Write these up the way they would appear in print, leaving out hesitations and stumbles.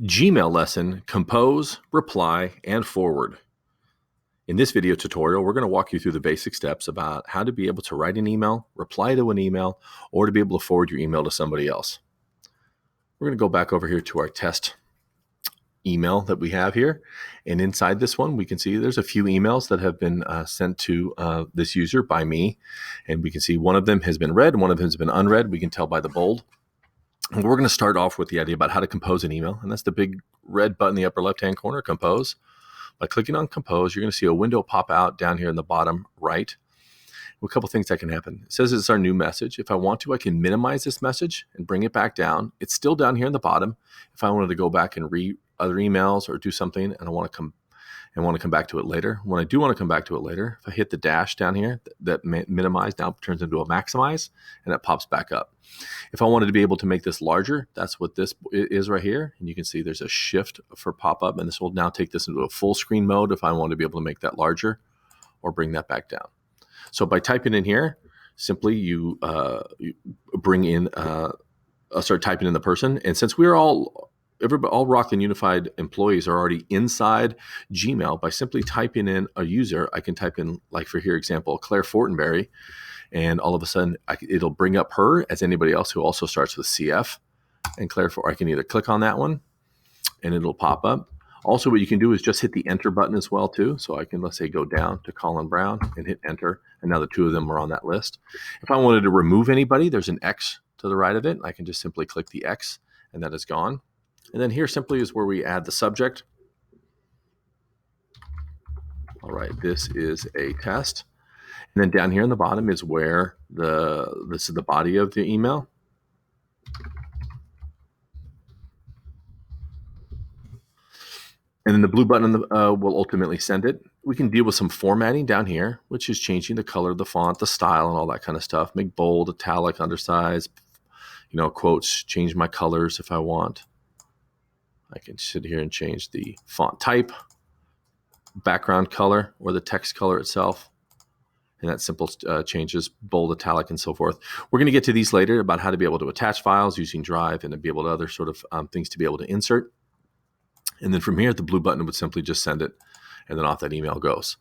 Gmail lesson, compose, reply, and forward. In this video tutorial, we're going to walk you through the basic steps about how to be able to write an email, reply to an email, or to be able to forward your email to somebody else. We're going to go back over here to our test email that we have here. And inside this one, we can see there's a few emails that have been sent to this user by me. And we can see one of them has been read, and one of them has been unread. We can tell by the bold. And we're going to start off with the idea about how to compose an email. And that's the big red button in the upper left-hand corner, compose. By clicking on compose, you're going to see a window pop out down here in the bottom right. A couple things that can happen. It says it's our new message. If I want to, I can minimize this message and bring it back down. It's still down here in the bottom. If I wanted to go back and read other emails or do something and I want to come back to it later. When I do want to come back to it later, if I hit the dash down here, that minimize now turns into a maximize, and it pops back up. If I wanted to be able to make this larger, that's what this is right here. And you can see there's a shift for pop-up, and this will now take this into a full screen mode if I want to be able to make that larger or bring that back down. So by typing in here, simply you bring in, start typing in the person. And since we're all Rockland Unified employees are already inside Gmail, by simply typing in a user, I can type in, like for here example, Claire Fortenberry, and all of a sudden it'll bring up her as anybody else who also starts with CF. And Claire, I can either click on that one and it'll pop up. Also, what you can do is just hit the enter button as well too. So I can, let's say, go down to Colin Brown and hit enter, and now the two of them are on that list. If I wanted to remove anybody, there's an X to the right of it. I can just simply click the X and that is gone. And then here simply is where we add the subject. All right, this is a test. And then down here in the bottom is where this is the body of the email. And then the blue button will ultimately send it. We can deal with some formatting down here, which is changing the color of the font, the style, and all that kind of stuff. Make bold, italic, undersize, quotes, change my colors if I want. I can sit here and change the font type, background color, or the text color itself. And that simple changes, bold, italic, and so forth. We're going to get to these later about how to be able to attach files using Drive and to be able to other sort of things to be able to insert. And then from here, the blue button would simply just send it, and then off that email goes.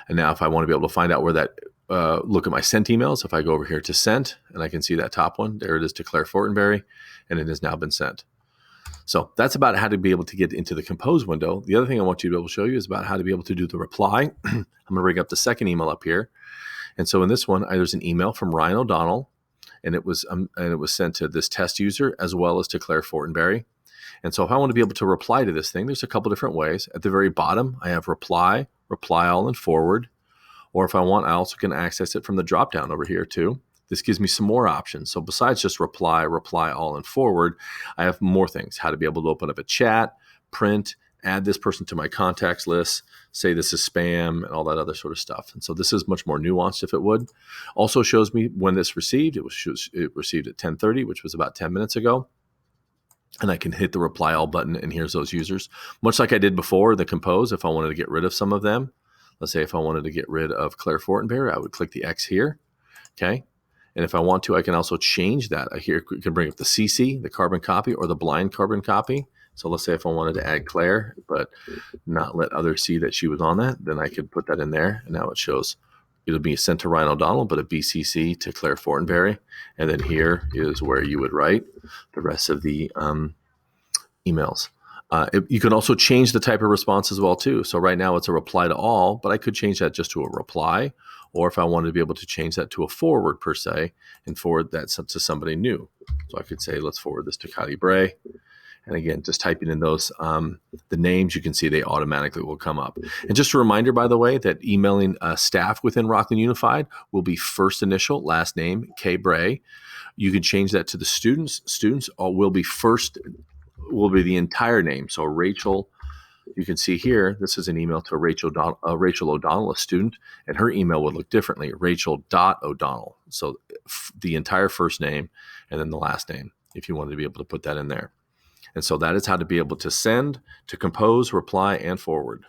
And now if I want to be able to find out where that, look at my sent emails, if I go over here to sent, and I can see that top one, there it is to Claire Fortenberry, and it has now been sent. So that's about how to be able to get into the compose window. The other thing I want you to be able to show you is about how to be able to do the reply. I'm going to bring up the second email up here. And so in this one, there's an email from Ryan O'Donnell, and it was sent to this test user as well as to Claire Fortenberry. And so if I want to be able to reply to this thing, there's a couple different ways. At the very bottom, I have reply all, and forward. Or if I want, I also can access it from the dropdown over here too. This gives me some more options. So besides just reply all, and forward, I have more things. How to be able to open up a chat, print, add this person to my contacts list, say this is spam, and all that other sort of stuff. And so this is much more nuanced if it would. Also shows me when this received. It received at 10:30, which was about 10 minutes ago. And I can hit the reply all button, and here's those users. Much like I did before, the compose, if I wanted to get rid of some of them. Let's say if I wanted to get rid of Claire Fortenberry, I would click the X here, okay? And if I want to, I can also change that. Here you can bring up the CC, the carbon copy, or the blind carbon copy. So let's say if I wanted to add Claire, but not let others see that she was on that, then I could put that in there. And now it shows it'll be sent to Ryan O'Donnell, but a BCC to Claire Fortenberry. And then here is where you would write the rest of the emails. You can also change the type of response as well too. So right now it's a reply to all, but I could change that just to a reply. Or if I wanted to be able to change that to a forward per se and forward that to somebody new. So I could say, let's forward this to Cotty Bray. And again, just typing in those, the names, you can see they automatically will come up. And just a reminder, by the way, that emailing staff within Rockland Unified will be first initial, last name, K. Bray. You can change that to the students. Students will be the entire name. So Rachel, you can see here, this is an email to Rachel O'Donnell, a student, and her email would look differently, Rachel.O'Donnell. So the entire first name and then the last name, if you wanted to be able to put that in there. And so that is how to be able to send, to compose, reply, and forward.